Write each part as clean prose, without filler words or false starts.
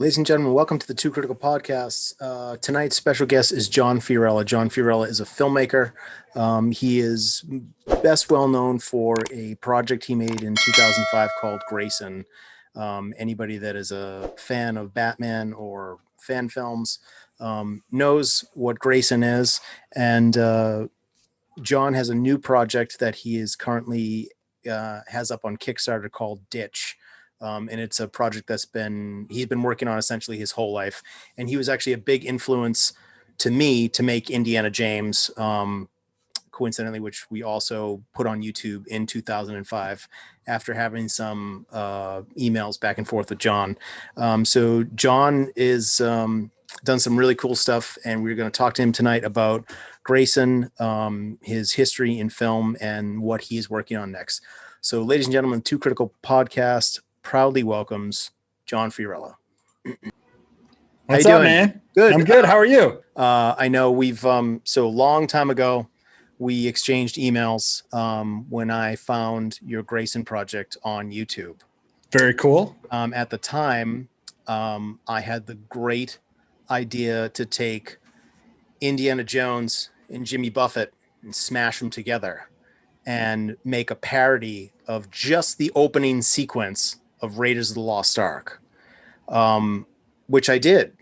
Ladies and gentlemen, welcome to the Two Critical Podcasts. Tonight's special guest is John Fiorella. John Fiorella is a filmmaker. He is best well known for a project he made in 2005 called Grayson. Anybody that is a fan of Batman or fan films knows what Grayson is. And John has a new project that he is currently has up on Kickstarter called Ditch. And it's a project he's been working on essentially his whole life. And he was actually a big influence to me to make Indiana James, coincidentally, which we also put on YouTube in 2005 after having some emails back and forth with John. So John is done some really cool stuff, and we're going to talk to him tonight about Grayson, his history in film, and what he's working on next. So ladies and gentlemen, Two Critical Podcast proudly welcomes John Fiorella. What's up, man? Good. I'm good. How are you? I know we've so long time ago we exchanged emails when I found your Grayson project on YouTube. Very cool. At the time, I had the great idea to take Indiana Jones and Jimmy Buffett and smash them together and make a parody of just the opening sequence of Raiders of the Lost Ark, which I did.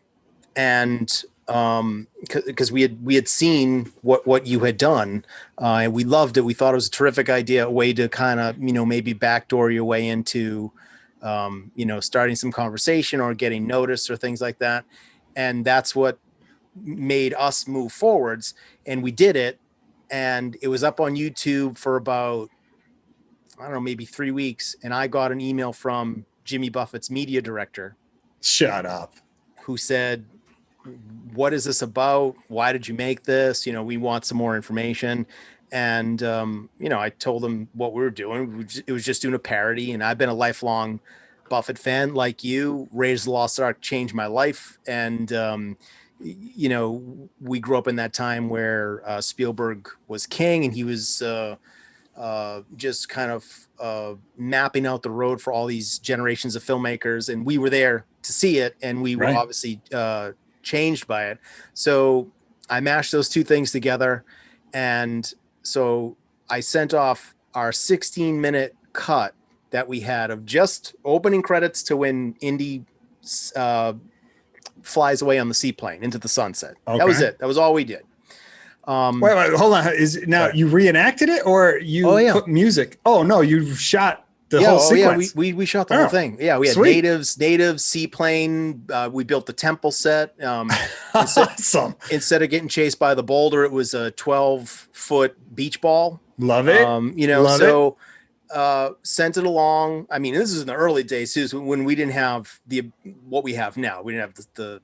And because we had seen what you had done, and we loved it. We thought it was a terrific idea, a way to kind of, maybe backdoor your way into, starting some conversation or getting noticed or things like that. And that's what made us move forwards. And we did it. And it was up on YouTube for about, I don't know, maybe 3 weeks. And I got an email from Jimmy Buffett's media director. Shut up. Who said, what is this about? Why did you make this? We want some more information. And, I told him what we were doing. It was just doing a parody. And I've been a lifelong Buffett fan like you. Raiders of the Lost Ark changed my life. And, we grew up in that time where Spielberg was king, and he was just kind of mapping out the road for all these generations of filmmakers. And we were there to see it. And we were obviously changed by it. So I mashed those two things together. And so I sent off our 16-minute cut that we had of just opening credits to when Indy flies away on the seaplane into the sunset. Okay. That was it. That was all we did. Wait, hold on. You reenacted it, or you put music? Oh no, you shot the whole sequence. Yeah, we shot the whole thing. Yeah, we had natives, seaplane. We built the temple set. Awesome. Instead of getting chased by the boulder, it was a 12-foot beach ball. Love it. Sent it along. I mean, this is in the early days too, when we didn't have what we have now. We didn't have the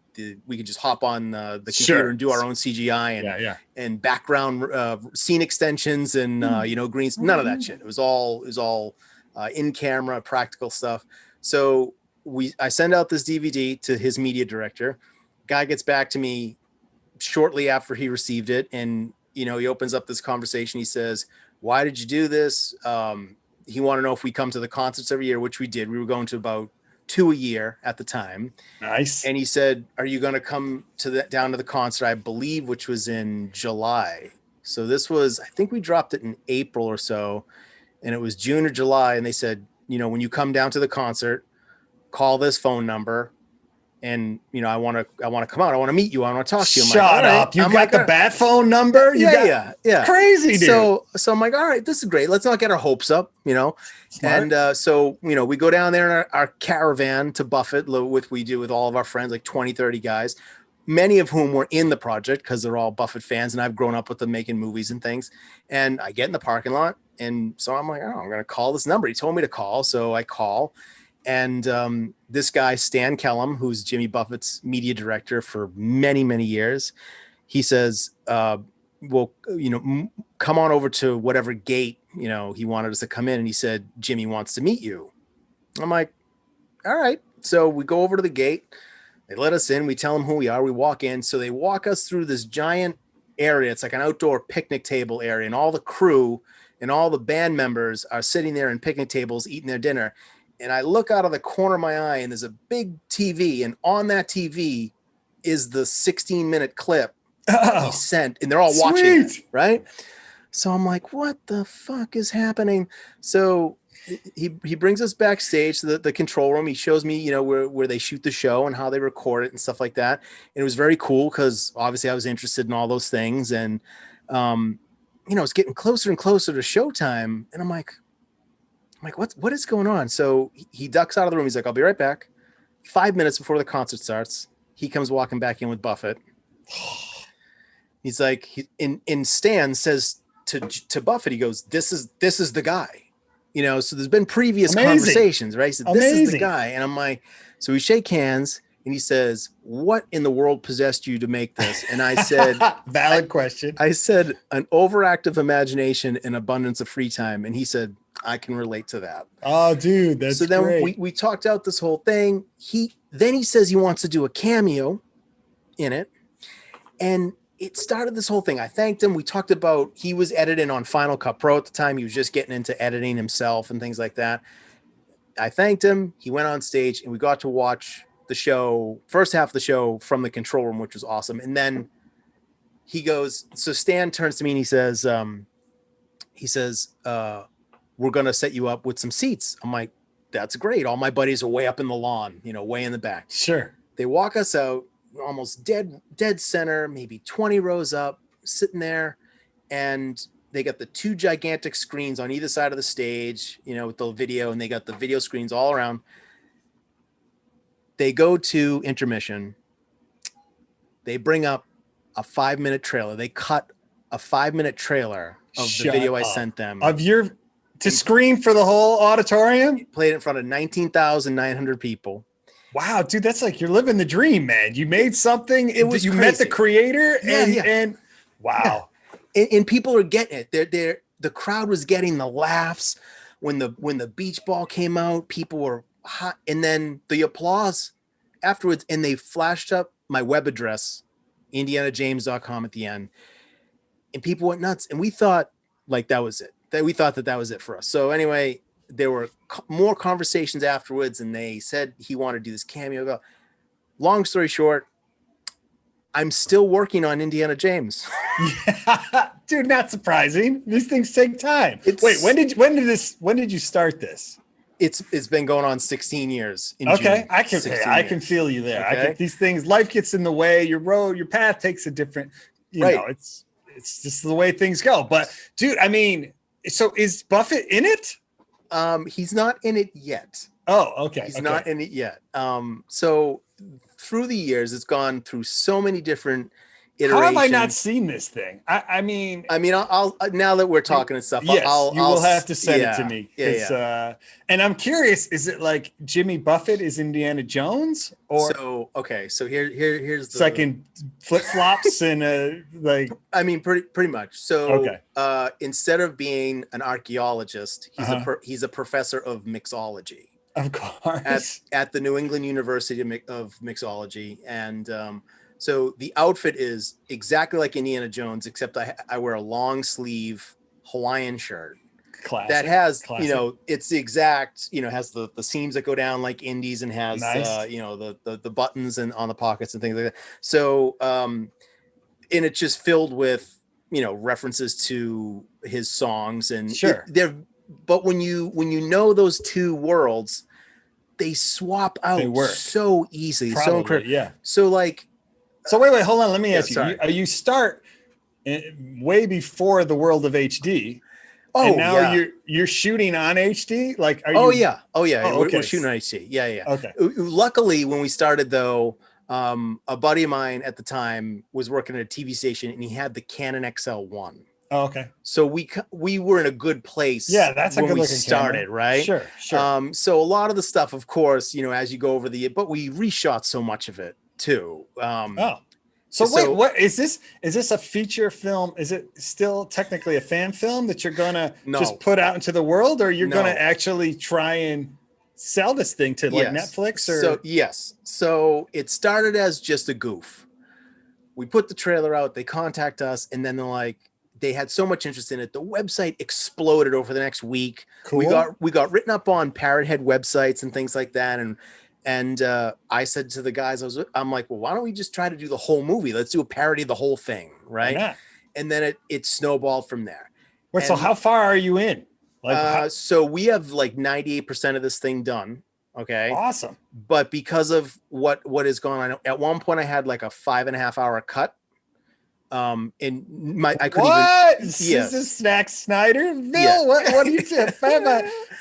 we could just hop on the computer and do our own CGI and background scene extensions and greens. None of that shit. It was all in camera practical stuff. So I send out this DVD to his media director. Guy gets back to me shortly after he received it, and he opens up this conversation. He says, "Why did you do this?" He wanted to know if we come to the concerts every year, which we did. We were going to about 2 a year at the time. Nice. And he said, "Are you going to come down to the concert?" I believe, which was in July. So this was, I think we dropped it in April or so, and it was June or July. And they said, when you come down to the concert, call this phone number. And I want to come out. I want to meet you. I want to talk to you. Shut up! You got the bat phone number? Yeah. Crazy, dude. So I'm like, all right, this is great. Let's not get our hopes up, Smart. And so we go down there in our caravan to Buffett, we do with all of our friends, like 20, 30 guys, many of whom were in the project because they're all Buffett fans, and I've grown up with them making movies and things. And I get in the parking lot, and so I'm like, I'm going to call this number. He told me to call, so I call. And this guy, Stan Kellum, who's Jimmy Buffett's media director for many, many years, he says, well, come on over to whatever gate, he wanted us to come in. And he said, Jimmy wants to meet you. I'm like, all right. So we go over to the gate. They let us in. We tell them who we are. We walk in. So they walk us through this giant area. It's like an outdoor picnic table area. And all the crew and all the band members are sitting there in picnic tables eating their dinner. and I look out of the corner of my eye, and there's a big TV, and on that TV is the 16-minute clip he sent, and they're all watching it, right? So I'm like, what the fuck is happening? So he brings us backstage to the control room. He shows me, you know, where they shoot the show and how they record it and stuff like that. And it was very cool because obviously I was interested in all those things. And, you know, it's getting closer and closer to showtime. And I'm like, what is going on? So he ducks out of the room. He's like, I'll be right back. 5 minutes before the concert starts, he comes walking back in with Buffett. He's like, Stan says to Buffett, he goes, this is the guy. You know, so there's been previous conversations, right? He said, this is the guy. And I'm like, so we shake hands and he says, what in the world possessed you to make this? And I said, valid question. I said, an overactive imagination and abundance of free time. And he said, I can relate to that. Oh, dude, that's so then great. we talked out this whole thing. Then he says he wants to do a cameo in it. And it started this whole thing. I thanked him. We talked about, he was editing on Final Cut Pro at the time. He was just getting into editing himself and things like that. I thanked him. He went on stage and we got to watch the show, first half of the show from the control room, which was awesome. And then he goes, so Stan turns to me and he says, we're going to set you up with some seats. I'm like, that's great. All my buddies are way up in the lawn, you know, way in the back. Sure. They walk us out, almost dead center, maybe 20 rows up, sitting there, and they got the two gigantic screens on either side of the stage, you know, with the video, and they got the video screens all around. They go to intermission. They bring up a 5-minute trailer. They cut a 5-minute trailer of the video I sent them. To screen for the whole auditorium? Played in front of 19,900 people. Wow, dude, that's like you're living the dream, man. You made something. It was you crazy. met the creator, and wow, and people are getting it. The crowd was getting the laughs when the beach ball came out. People were hot, and then the applause afterwards. And they flashed up my web address, indianajames.com at the end, and people went nuts. And we thought like that was it. We thought that was it for us. So anyway, there were more conversations afterwards, and they said he wanted to do this cameo. Long story short, I'm still working on Indiana James. Yeah. Dude, not surprising. These things take time. Wait, when did you start this? It's been going on 16 years. Okay, I can feel you there. Okay? These things, life gets in the way. Your path takes a different. You know, it's just the way things go. But dude, I mean, so is Buffett in it? He's not in it yet. Oh, okay. He's not in it yet. So through the years, it's gone through so many different iterations. How have I not seen this thing? I mean, I'll now that we're talking and stuff, yes, you will have to send it to me. Yeah. And I'm curious, is it like Jimmy Buffett is Indiana Jones, or so here's the second flip flops and like? I mean, pretty much. So instead of being an archaeologist, he's a professor of mixology. Of course, at the New England University of Mixology, and so the outfit is exactly like Indiana Jones, except I wear a long sleeve Hawaiian shirt. Classic. That has, you know, it's the exact, you know, has the seams that go down like Indy's, and has, you know, the buttons and on the pockets and things like that. So, and it's just filled with, you know, references to his songs and but when you know those two worlds, they swap out so easily. Probably, so incredible. Yeah. So like, wait, hold on. Let me ask you. You start way before the world of HD. Oh, and now you're shooting on HD. Like, are you? We're shooting on HD. Yeah. Okay. Luckily, when we started, though, a buddy of mine at the time was working at a TV station, and he had the Canon XL1. Oh, okay. So we were in a good place. Yeah, that's when we started, camera. Right? Sure. So a lot of the stuff, of course, you know, as you go over but we reshot so much of it too. So wait, what is this? Is this a feature film? Is it still technically a fan film that you're gonna just put out into the world, or you're gonna actually try and sell this thing to like Netflix? Or So it started as just a goof. We put the trailer out, they contact us, and then they're like, they had so much interest in it. The website exploded over the next week. Cool. We got written up on Parrot Head websites and things like that. And I said to the guys, I'm like, well, why don't we just try to do the whole movie? Let's do a parody of the whole thing, right? Why not? And then it snowballed from there. Wait, so how far are you in? Like, so we have like 98% of this thing done. Okay. Awesome. But because of what is going on, at one point I had like a 5.5 hour cut. And I couldn't what? even. Yes. Is this Zack Snyder? Bill, yeah. What are you saying?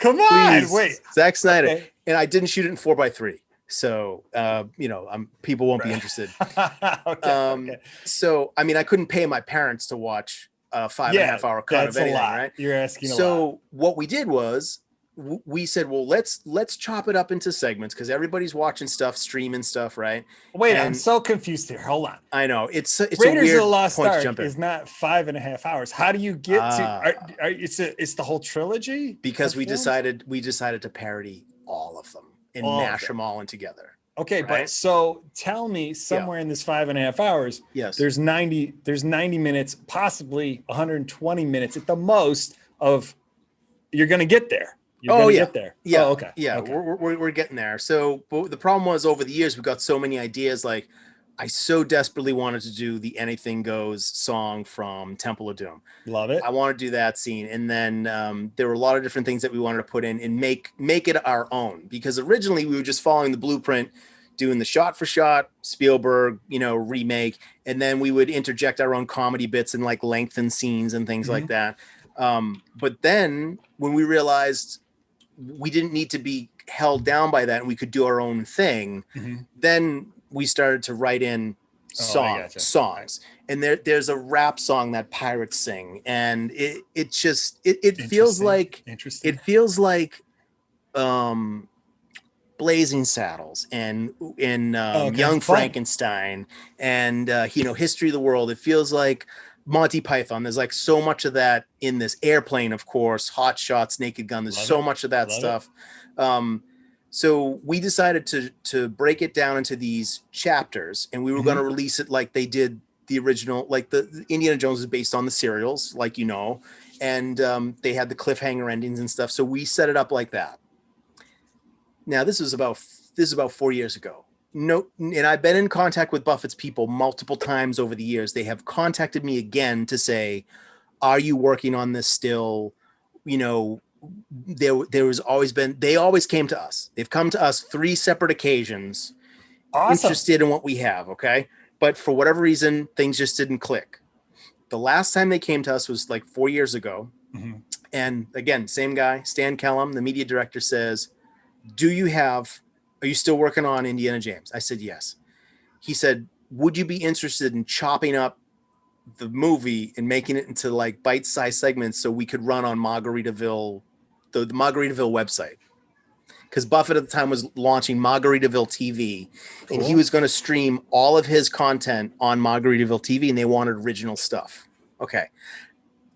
Come on, please, wait. Zack Snyder. Okay. And I didn't shoot it in 4:3. So, people won't be interested. Okay. So, I mean, I couldn't pay my parents to watch a 5.5 hour cut of anything, right? You're asking a lot. So what we did was we said, well, let's chop it up into segments because everybody's watching stuff, streaming stuff, right? Wait, I'm so confused here. Hold on. I know it's Raiders a weird of the Lost point Ark to jump in. is not 5.5 hours. How do you get to? It's the whole trilogy because we decided to parody all of them and mash them all in together. Okay, right? But so tell me, somewhere in this 5.5 hours, yes, there's 90 minutes, possibly 120 minutes at the most of you're going to get there. You're going to get there. Yeah. Oh, okay. Yeah. Okay. We're getting there. So but the problem was over the years, we got so many ideas. Like I so desperately wanted to do the Anything Goes song from Temple of Doom. Love it. I want to do that scene. And then there were a lot of different things that we wanted to put in and make it our own, because originally we were just following the blueprint, doing the shot for shot Spielberg, remake. And then we would interject our own comedy bits and like lengthen scenes and things like that. But then when we realized we didn't need to be held down by that and we could do our own thing, then we started to write in songs. And there's a rap song that pirates sing, and it feels like Blazing Saddles and Young Frankenstein and History of the World. It feels like Monty Python. There's like so much of that in this. Airplane, of course, Hot Shots, Naked Gun. There's so much of that stuff. So we decided to break it down into these chapters, and we were going to release it like they did the original, like the Indiana Jones is based on the serials, like, and they had the cliffhanger endings and stuff. So we set it up like that. Now this is about 4 years ago. No, and I've been in contact with Buffett's people multiple times over the years. They have contacted me again to say, are you working on this still? There was always been, they always came to us. They've come to us 3 separate occasions, interested in what we have. Okay. But for whatever reason, things just didn't click. The last time they came to us was like 4 years ago. And again, same guy, Stan Kellum, the media director, says, are you still working on Indiana James? I said, yes. He said, would you be interested in chopping up the movie and making it into like bite-sized segments so we could run on Margaritaville, the Margaritaville website? Because Buffett at the time was launching Margaritaville TV, and he was going to stream all of his content on Margaritaville TV, and they wanted original stuff. Okay.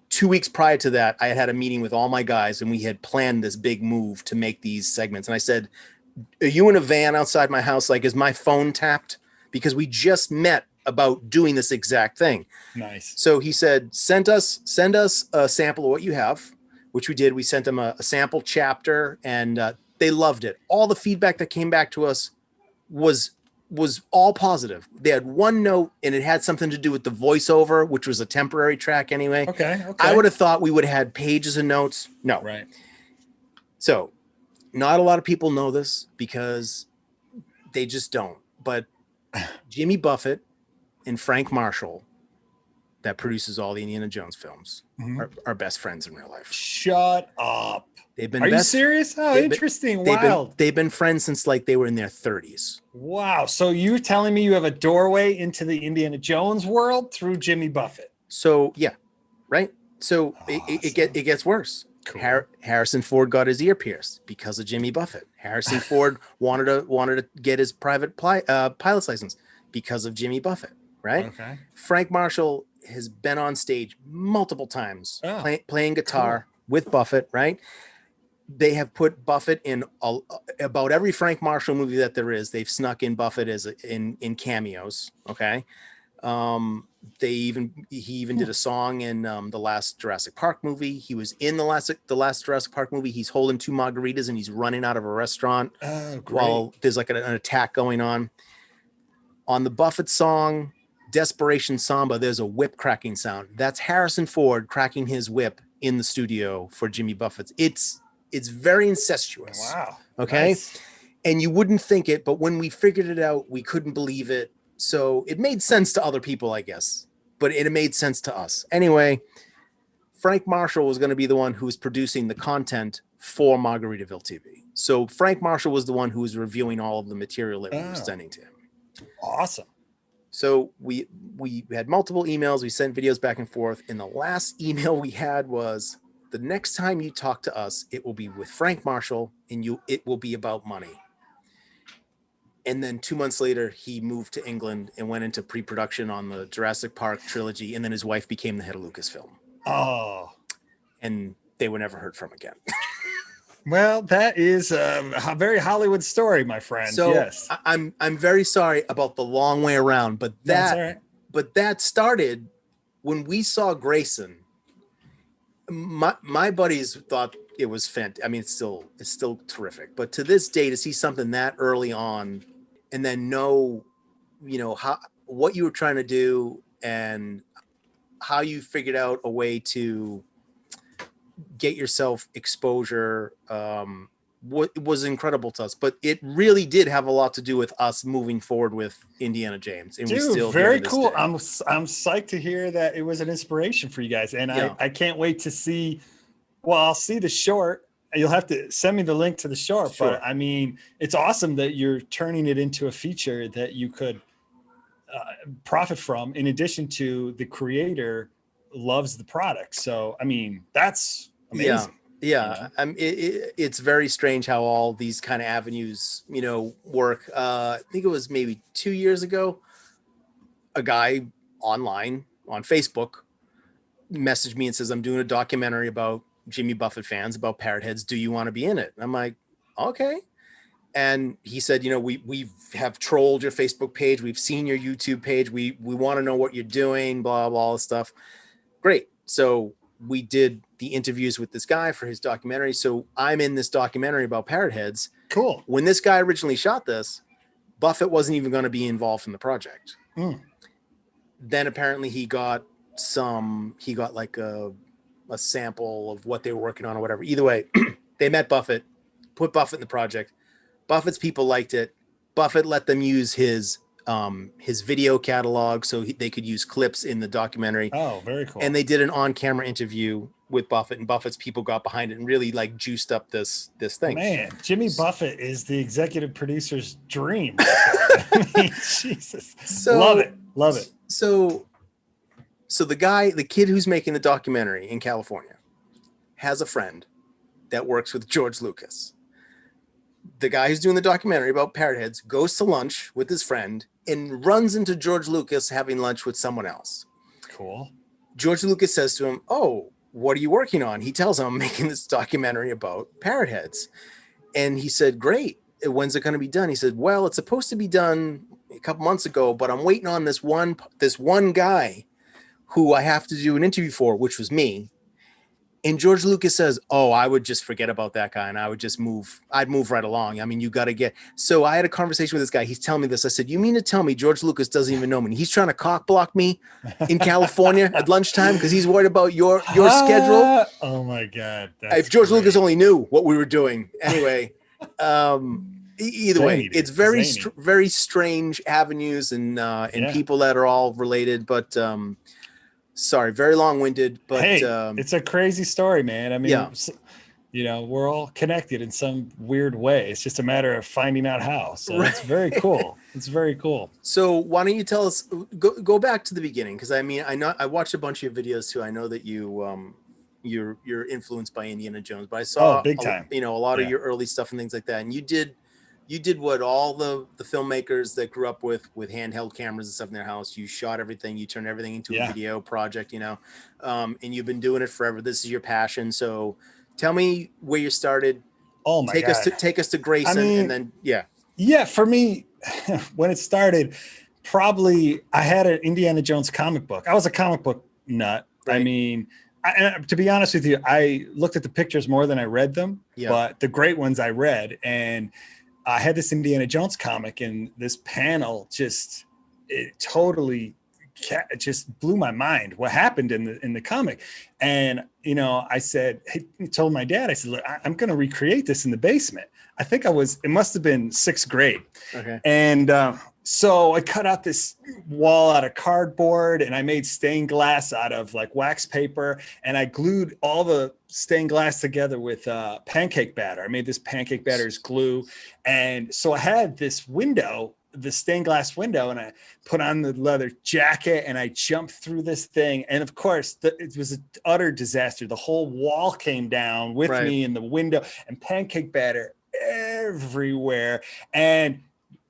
2 weeks prior to that, I had a meeting with all my guys, and we had planned this big move to make these segments. And I said, are you in a van outside my house? Like, is my phone tapped? Because we just met about doing this exact thing. Nice. So he said, send us a sample of what you have, which we did. We sent them a sample chapter, and they loved it. All the feedback that came back to us was all positive. They had one note, and it had something to do with the voiceover, which was a temporary track anyway. Okay. I would have thought we would have had pages of notes. No. Right. So not a lot of people know this because they just don't. But Jimmy Buffett and Frank Marshall, that produces all the Indiana Jones films, are best friends in real life. Shut up. Are you serious? Oh, interesting. Wild. They've been friends since like they were in their 30s. Wow. So you're telling me you have a doorway into the Indiana Jones world through Jimmy Buffett? So yeah, right. So it gets worse. Cool. Harrison Ford got his ear pierced because of Jimmy Buffett. Harrison Ford wanted to get his private pilot's license because of Jimmy Buffett. Right. Okay. Frank Marshall has been on stage multiple times playing guitar with Buffett. Right. They have put Buffett in about every Frank Marshall movie that there is. They've snuck in Buffett in cameos. Okay. He even did a song in the last Jurassic Park movie. He was in the last Jurassic Park movie. He's holding 2 margaritas and he's running out of a restaurant while there's like an attack going on. On the Buffett song Desperation Samba, there's a whip cracking sound. That's Harrison Ford cracking his whip in the studio for Jimmy Buffett's. It's very incestuous. Wow. Okay. Nice. And you wouldn't think it, but when we figured it out, we couldn't believe it. So it made sense to other people, I guess, but it made sense to us. Anyway, Frank Marshall was going to be the one who was producing the content for Margaritaville TV. So Frank Marshall was the one who was reviewing all of the material that we were sending to him. Awesome. So we had multiple emails. We sent videos back and forth. And the last email we had was, the next time you talk to us, it will be with Frank Marshall and it will be about money. And then 2 months later, he moved to England and went into pre-production on the Jurassic Park trilogy. And then his wife became the head of Lucasfilm. Oh. And they were never heard from again. Well, that is a very Hollywood story, my friend. So yes. I'm very sorry about the long way around, but that started when we saw Grayson. My buddies thought it was fantastic. I mean, it's still terrific, but to this day, to see something that early on and then know, what you were trying to do and how you figured out a way to get yourself exposure, was incredible to us. But it really did have a lot to do with us moving forward with Indiana James. And Dude, very cool. Day. I'm psyched to hear that it was an inspiration for you guys. And I can't wait to see, I'll see the short. You'll have to send me the link to the short. Sure. But I mean, it's awesome that you're turning it into a feature that you could profit from, in addition to the creator loves the product. So, I mean, that's amazing. Yeah. It's very strange how all these kind of avenues, work. I think it was maybe 2 years ago, a guy online on Facebook messaged me and says, I'm doing a documentary about Jimmy Buffett fans, about parrot heads. Do you want to be in it? And I'm like, okay. And he said, we have trolled your Facebook page. We've seen your YouTube page. We want to know what you're doing, blah, blah, all this stuff. Great. So we did the interviews with this guy for his documentary. So I'm in this documentary about parrot heads. Cool. When this guy originally shot this, Buffett wasn't even going to be involved in the project. Then apparently he got like a sample of what they were working on or whatever. Either way, they met Buffett, put Buffett in the project. Buffett's people liked it. Buffett let them use his video catalog so they could use clips in the documentary. Oh, very cool. And they did an on-camera interview with Buffett, and Buffett's people got behind it and really like juiced up this thing. Man, Jimmy Buffett is the executive producer's dream. I mean, Jesus. So, love it. So the kid who's making the documentary in California has a friend that works with George Lucas. The guy who's doing the documentary about parrot heads goes to lunch with his friend and runs into George Lucas having lunch with someone else. Cool. George Lucas says to him, "Oh, what are you working on?" He tells him, "I'm making this documentary about parrot heads." And he said, "Great. When's it going to be done?" He said, "Well, it's supposed to be done a couple months ago, but I'm waiting on this one guy who I have to do an interview for," which was me. And George Lucas says, "Oh, I would just forget about that guy and I would just I'd move right along. I mean, you got to get." So I had a conversation with this guy. He's telling me this. I said, "You mean to tell me George Lucas doesn't even know me? And he's trying to cock block me in California at lunchtime because he's worried about your schedule?" Oh my God. If George Lucas only knew what we were doing. Anyway, either way, it's very strange avenues and people that are all related, but sorry, very long-winded, but hey, it's a crazy story, man. I mean, we're all connected in some weird way. It's just a matter of finding out how. So It's very cool. It's very cool. So why don't you tell us, go back to the beginning? Because I mean, I watched a bunch of your videos too. I know that you're influenced by Indiana Jones, but I saw big time. A lot of your early stuff and things like that. And you did what all the filmmakers that grew up with handheld cameras and stuff in their house. You shot everything, you turned everything into a video project, and you've been doing it forever. This is your passion. So tell me where you started. Oh my God. Take us to Grayson. And then, yeah, for me, when it started, probably I had an Indiana Jones comic book. I was a comic book nut. Right. I mean, and to be honest with you, I looked at the pictures more than I read them, but the great ones I read. And I had this Indiana Jones comic, and this panel it totally just blew my mind what happened in the comic. And, you know, I told my dad, I said, look, I'm going to recreate this in the basement. I think it must've been 6th grade. Okay. And, so I cut out this wall out of cardboard, and I made stained glass out of like wax paper, and I glued all the stained glass together with pancake batter. I made this pancake batter as glue. And so I had this window, the stained glass window, and I put on the leather jacket, and I jumped through this thing. And of course, it was an utter disaster. The whole wall came down with me in the window, and pancake batter everywhere. And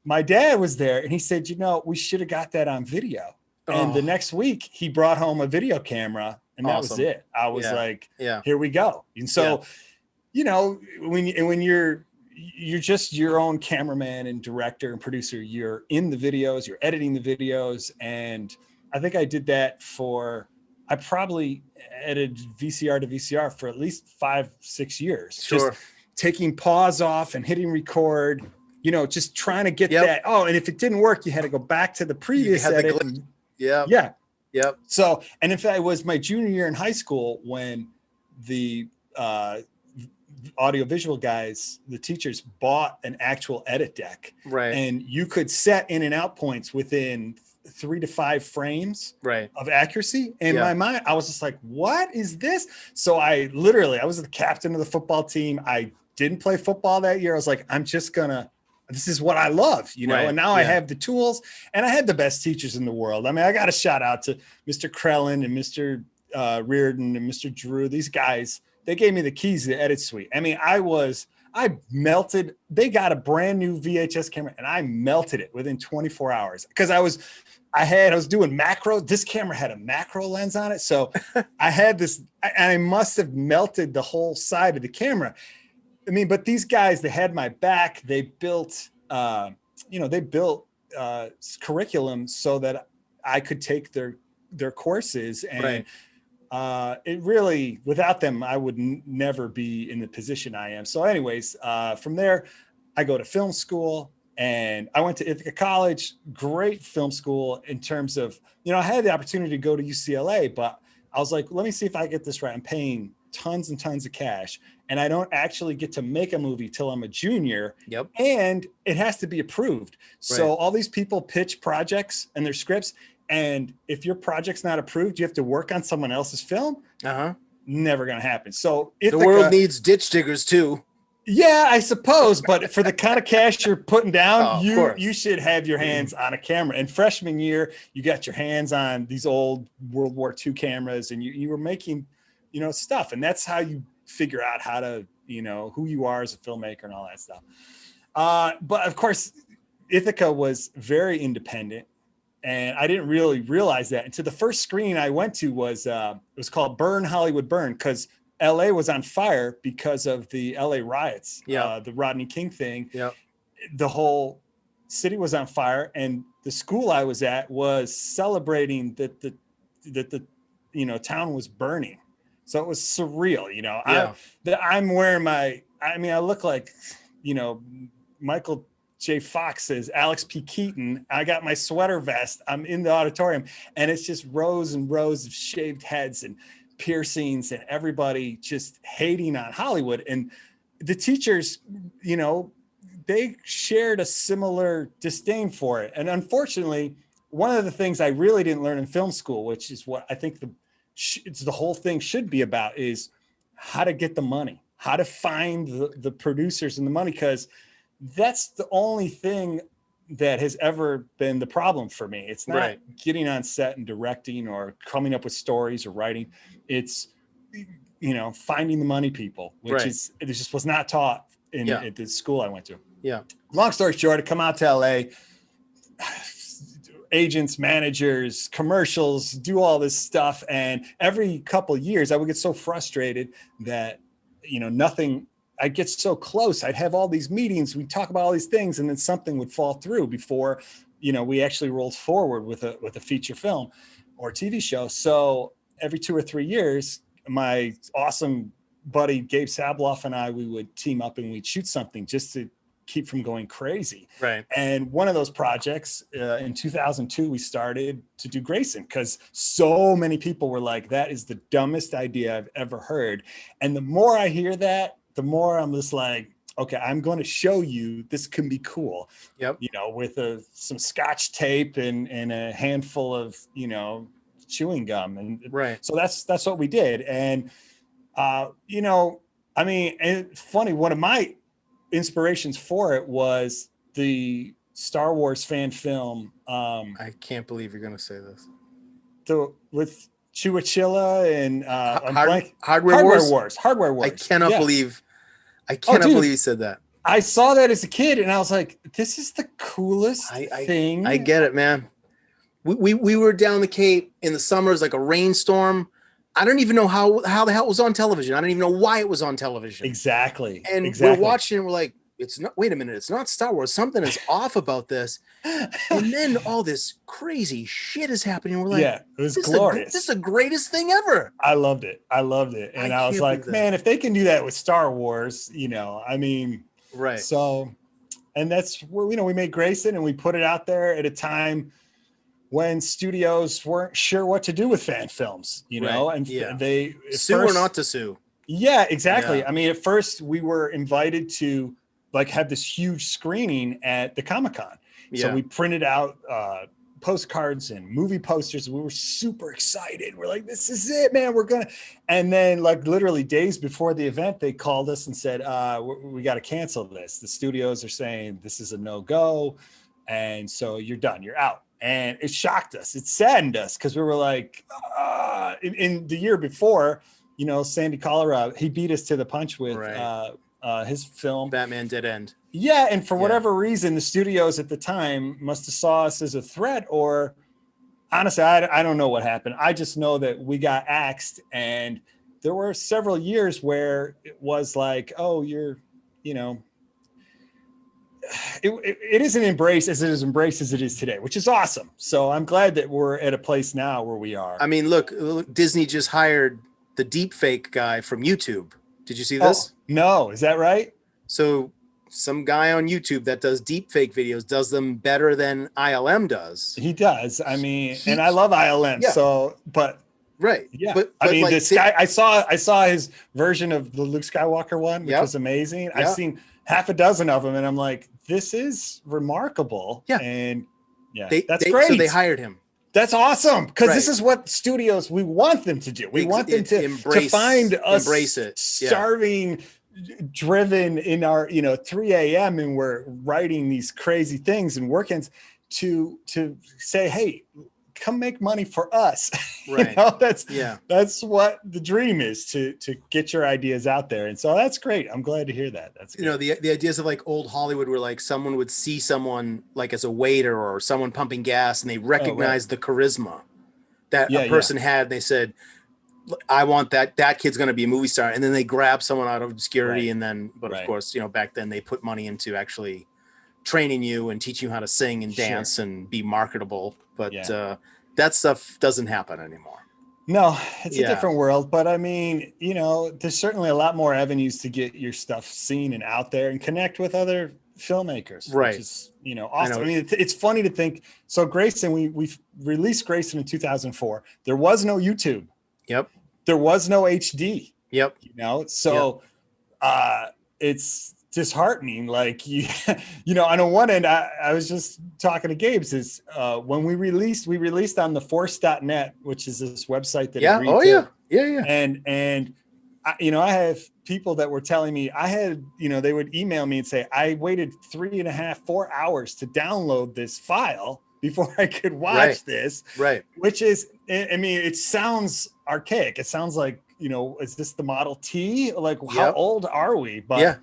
my dad was there, and he said, you know, we should have got that on video. And the next week he brought home a video camera, and that was it. I was like, here we go. And so, you know, when you're just your own cameraman and director and producer, you're in the videos, you're editing the videos. And I think I did that I probably edited VCR to VCR for at least 5-6 years. Sure. Just taking pause off and hitting record, you know, just trying to get that. Oh, and if it didn't work, you had to go back to the previous edit. So, and in fact, it was my junior year in high school when the audiovisual guys, the teachers, bought an actual edit deck. Right. And you could set in and out points within 3 to 5 frames of accuracy. In my mind, I was just like, what is this? So I was the captain of the football team. I didn't play football that year. I was like, this is what I love, you know? And now I have the tools, and I had the best teachers in the world. I mean, I got a shout out to Mr. Krellin and Mr. Reardon and Mr. Drew. These guys, they gave me the keys to the edit suite. I mean, I melted. They got a brand new VHS camera, and I melted it within 24 hours because I was doing macro. This camera had a macro lens on it. So I had this, and I must have melted the whole side of the camera. I mean, but these guys, they had my back. They built, curriculum so that I could take their courses. And it really, without them, I would never be in the position I am. So anyways, from there, I go to film school, and I went to Ithaca College, great film school in terms of, you know, I had the opportunity to go to UCLA, but I was like, let me see if I get this right. I'm paying tons and tons of cash, and I don't actually get to make a movie till I'm a junior. And it has to be approved. So all these people pitch projects and their scripts, and if your project's not approved, you have to work on someone else's film. Never gonna happen. So the world needs ditch diggers too. Yeah, I suppose, but for the kind of cash you're putting down, you should have your hands on a camera. And freshman year, you got your hands on these old World War II cameras, and you were making, you know, stuff. And that's how you figure out how to, you know, who you are as a filmmaker and all that stuff. But of course, Ithaca was very independent, and I didn't really realize that until the first screen I went to was it was called Burn Hollywood Burn, because LA was on fire because of the LA riots, the Rodney King thing. The whole city was on fire, and the school I was at was celebrating that the you know, town was burning. So it was surreal, you know. I'm wearing I look like, you know, Michael J. Fox says Alex P. Keaton. I got my sweater vest. I'm in the auditorium, and it's just rows and rows of shaved heads and piercings, and everybody just hating on Hollywood. And the teachers, you know, they shared a similar disdain for it. And unfortunately, one of the things I really didn't learn in film school, which is what I think the whole thing should be about, is how to get the money, how to find the producers and the money, because that's the only thing that has ever been the problem for me. It's not getting on set and directing or coming up with stories or writing. It's, you know, finding the money people, which it just was not taught at the school I went to. Long story short, I come out to LA, agents, managers, commercials, do all this stuff. And every couple of years I would get so frustrated that, you know, I'd get so close. I'd have all these meetings. We'd talk about all these things, and then something would fall through before we actually rolled forward with a feature film or TV show. So every 2 or 3 years, my awesome buddy Gabe Sabloff and we would team up and we'd shoot something just to keep from going crazy. Right. And one of those projects in 2002, we started to do Grayson because so many people were like, that is the dumbest idea I've ever heard. And the more I hear that, the more I'm just like, okay, I'm going to show you this can be cool. Yep. With some Scotch tape and a handful of, chewing gum. And right. So that's what we did. And, it's funny, one of my inspirations for it was the Star Wars fan film. I can't believe you're going to say this. With Chewachilla and Hardware Wars. Hardware Wars. I cannot believe you said that. I saw that as a kid and I was like, this is the coolest thing. I get it, man. We were down the Cape in the summers, like a rainstorm. I don't even know how the hell it was on television. I don't even know why it was on television. Exactly. And we're watching and we're like, wait a minute, it's not Star Wars. Something is off about this. And then all this crazy shit is happening. We're like, yeah, it was glorious. This is the greatest thing ever. I loved it. And I was like, man, if they can do that with Star Wars, right. So, and that's, we made Grayson and we put it out there at a time when studios weren't sure what to do with fan films, and they sue or not to sue. Yeah, exactly. Yeah. I mean, at first we were invited to have this huge screening at the Comic-Con. Yeah. So we printed out postcards and movie posters. We were super excited. We're like, this is it, man. And then literally days before the event, they called us and said, we got to cancel this. The studios are saying this is a no-go. And so you're done, you're out. And it shocked us. It saddened us because we were like, in the year before, Sandy Colorado, he beat us to the punch with his film Batman Dead End. Yeah, and for whatever reason, the studios at the time must have saw us as a threat, or honestly, I don't know what happened. I just know that we got axed, and there were several years where it was like, oh, you're, it isn't embraced as it is today, which is awesome. So I'm glad that we're at a place now where we are. I mean, look, Disney just hired the deep fake guy from YouTube. Did you see this? Oh, no, is that right? So some guy on YouTube that does deep fake videos does them better than ILM does. He does. I mean, and I love ILM. Yeah. So, but right. Yeah. But I mean, this guy, I saw his version of the Luke Skywalker one, which was amazing. I've seen half a dozen of them and I'm like, this is remarkable. Yeah. And that's great. So they hired him. That's awesome. Because this is what studios, we want them to do. We want them to find us starving, driven in our, 3 a.m. and we're writing these crazy things and working to say, hey, come make money for us. Right. That's what the dream is, to get your ideas out there. And so that's great. I'm glad to hear that. That's good. The ideas of old Hollywood where someone would see someone as a waiter or someone pumping gas and they recognize the charisma that a person had. They said, I want that kid's going to be a movie star. And then they grab someone out of obscurity. And then, of course, back then they put money into actually training you and teaching you how to sing and dance and be marketable. But that stuff doesn't happen anymore. No, it's a different world. But I mean, there's certainly a lot more avenues to get your stuff seen and out there and connect with other filmmakers. Right. Which is, awesome. I mean, it's funny to think. So Grayson, we released Grayson in 2004. There was no YouTube. Yep. There was no HD. Yep. So it's disheartening. On one end, I was just talking to Gabe, says when we released on the force.net, which is this website that and I have people that were telling me they would email me and say, I waited 3.5-4 hours to download this file before I could watch this. Right. Which is, I mean, it sounds archaic. It sounds like, is this the Model T? How old are we? But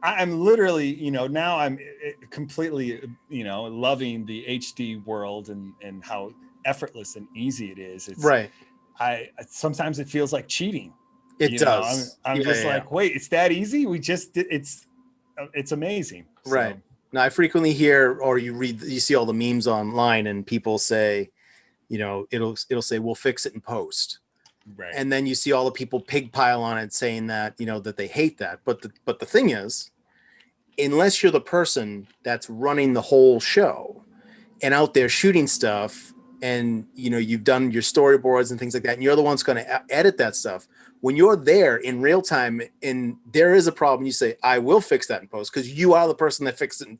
I'm literally, now I'm completely, loving the HD world and how effortless and easy it is. It's sometimes it feels like cheating. It does. I'm just like, wait, it's that easy? It's amazing. Right. Now, I frequently hear, or you see all the memes online, and people say, it'll say we'll fix it in post, right? And then you see all the people pig pile on it, saying that that they hate that. But the thing is, unless you're the person that's running the whole show and out there shooting stuff, and you've done your storyboards and things like that, and you're the one's going to edit that stuff. When you're there in real time and there is a problem, you say, I will fix that in post, because you are the person that fixes it in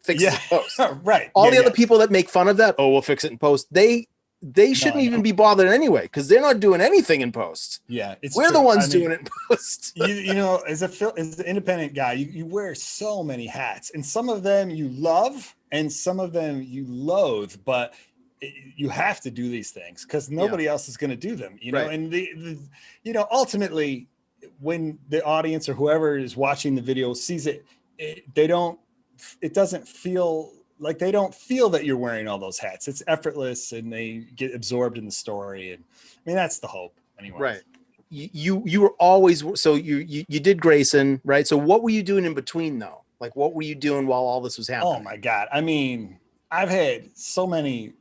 post. Right. All the other people that make fun of that, we'll fix it in post, they shouldn't even be bothered anyway, because they're not doing anything in post. Yeah, we're the ones doing it in post. As an independent guy, you wear so many hats, and some of them you love and some of them you loathe, but you have to do these things because nobody else is going to do them, right. And ultimately when the audience or whoever is watching the video sees it, it doesn't feel like, they don't feel that you're wearing all those hats. It's effortless and they get absorbed in the story. And I mean, that's the hope anyway. Right. You were always, so you did Grayson, right? So what were you doing in between though? Like, what were you doing while all this was happening? Oh my God. I mean, I've had so many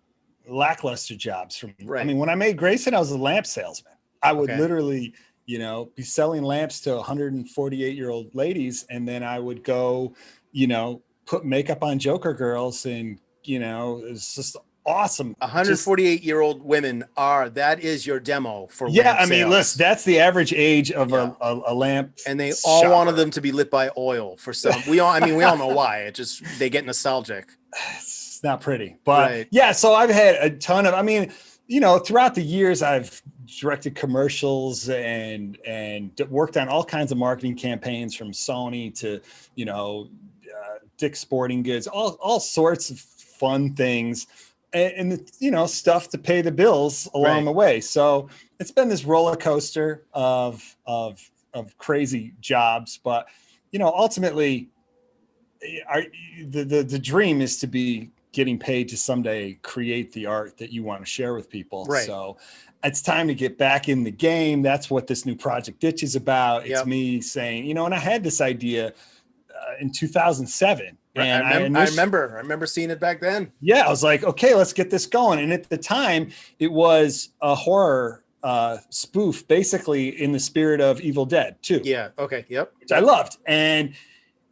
lackluster jobs right. I mean, when I made Grayson, I was a lamp salesman. I would literally, be selling lamps to 148-year-old ladies. And then I would go, put makeup on Joker girls. And, it's just awesome. 148-year-old women that is your demo for lamp sales. I mean, listen, that's the average age of a lamp. And they all wanted them to be lit by oil for some. We all know why. They get nostalgic. It's not pretty, but yeah. So I've had a ton of, throughout the years, I've directed commercials and worked on all kinds of marketing campaigns, from Sony to, Dick's Sporting Goods, all sorts of fun things, and stuff to pay the bills along the way. So it's been this roller coaster of crazy jobs, but ultimately, the dream is to be getting paid to someday create the art that you want to share with people. Right. So it's time to get back in the game. That's what this new project Ditch is about. It's me saying, and I had this idea in 2007. Right. And I remember seeing it back then. Yeah. I was like, okay, let's get this going. And at the time it was a horror spoof, basically in the spirit of Evil Dead 2. Yeah. Okay. Yep. Which I loved. And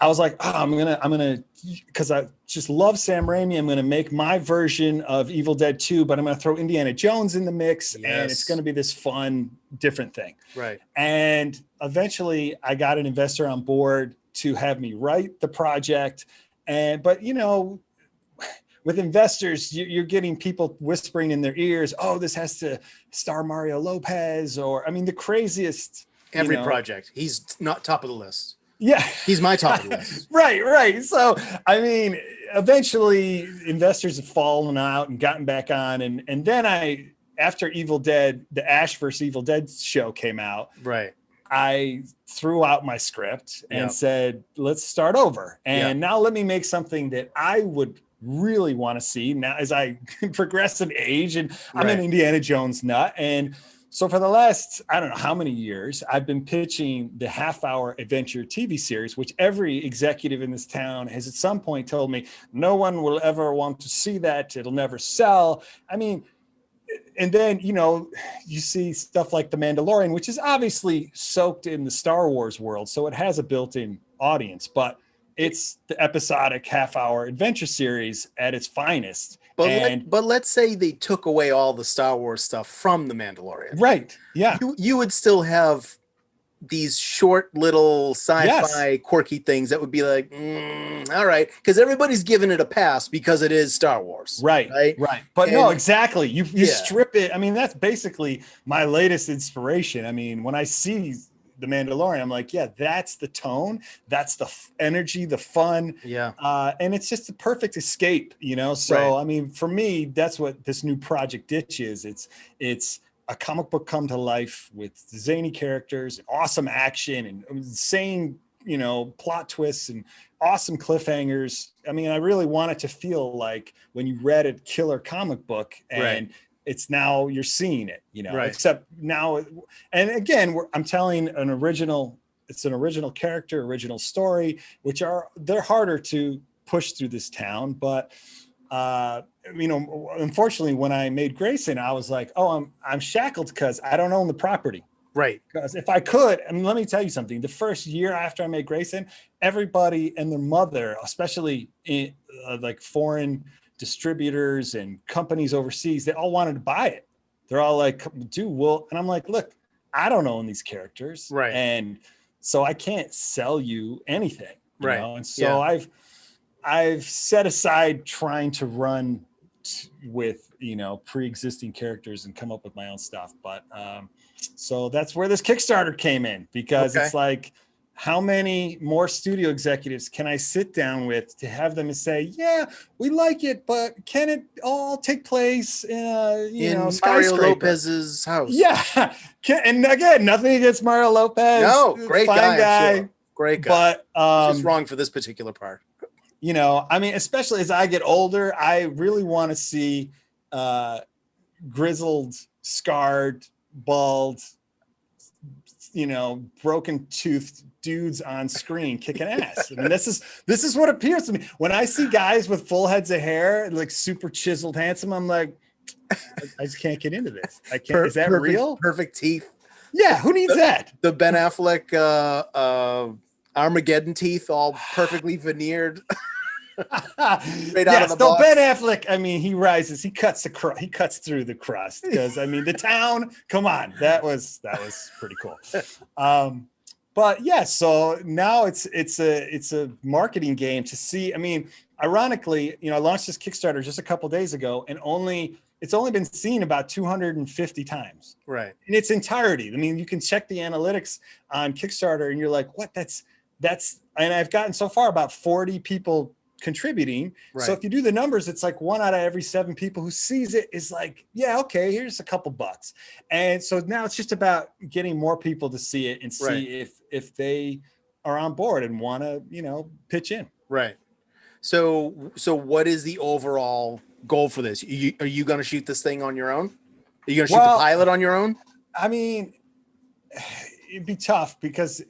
I was like, I'm gonna, because I just love Sam Raimi. I'm gonna make my version of Evil Dead 2, but I'm gonna throw Indiana Jones in the mix, and it's gonna be this fun, different thing. Right. And eventually, I got an investor on board to have me write the project, but with investors, you're getting people whispering in their ears, "Oh, this has to star Mario Lopez," or the craziest. Every project, he's not top of the list. Yeah, he's my top of the list. Right. So, eventually investors have fallen out and gotten back on. And then after Evil Dead, the Ash vs. Evil Dead show came out. Right. I threw out my script and said, let's start over. And now let me make something that I would really want to see now as I progress in age. And I'm an Indiana Jones nut. And so for the last, I don't know how many years, I've been pitching the half-hour adventure TV series, which every executive in this town has at some point told me, no one will ever want to see that. It'll never sell. And then, you see stuff like The Mandalorian, which is obviously soaked in the Star Wars world. So it has a built-in audience, but it's the episodic half-hour adventure series at its finest. But let's say they took away all the Star Wars stuff from The Mandalorian. Right. Yeah. You would still have these short little sci-fi quirky things that would be like, all right, because everybody's giving it a pass because it is Star Wars. Right. But no, exactly. You strip it. That's basically my latest inspiration. When I see The Mandalorian, I'm like, yeah, that's the tone, that's the energy, the fun, and it's just the perfect escape, So for me, that's what this new project Ditch is. It's a comic book come to life with zany characters and awesome action and insane, plot twists and awesome cliffhangers. I really want it to feel like when you read a killer comic book and it's now you're seeing it, except now. And again, I'm telling it's an original character, original story, they're harder to push through this town. But unfortunately, when I made Grayson, I was like, oh, I'm shackled because I don't own the property. Right. Because if I could, and let me tell you something, the first year after I made Grayson, everybody and their mother, especially in like foreign distributors and companies overseas, they all wanted to buy it. They're all like, dude, well, and I'm like, look, I don't own these characters. Right. And so I can't sell you anything. You Right. know? And so I've set aside trying to run with, pre-existing characters and come up with my own stuff. But so that's where this Kickstarter came in, because it's like, how many more studio executives can I sit down with to have them say, yeah, we like it, but can it all take place in a, Mario Lopez's house? Yeah. And again, nothing against Mario Lopez. No, great fine guy. Sure. Great guy. But just wrong for this particular part. Especially as I get older, I really want to see grizzled, scarred, bald, broken toothed dudes on screen kicking ass. I mean, this is what appeals to me. When I see guys with full heads of hair, like super chiseled, handsome, I'm like, I just can't get into this. I can't. Is that real? Perfect teeth. Yeah. Who needs that? The Ben Affleck Armageddon teeth, all perfectly veneered. Straight out of the box. Ben Affleck, I mean, he rises, he cuts through the crust, because the town, come on, that was pretty cool. But yeah, so now it's a marketing game to see. I mean, ironically, I launched this Kickstarter just a couple days ago, and it's only been seen about 250 times. Right. In its entirety. I mean, you can check the analytics on Kickstarter and you're like, what? That's, and I've gotten so far about 40 people contributing. Right. So if you do the numbers, it's like 1 out of every 7 people who sees it is like, yeah, okay, here's a couple bucks. And so now it's just about getting more people to see it and see if they are on board and want to, pitch in. Right. So what is the overall goal for this? Are you going to shoot this thing on your own? Are you going to shoot the pilot on your own? I mean, it'd be tough because,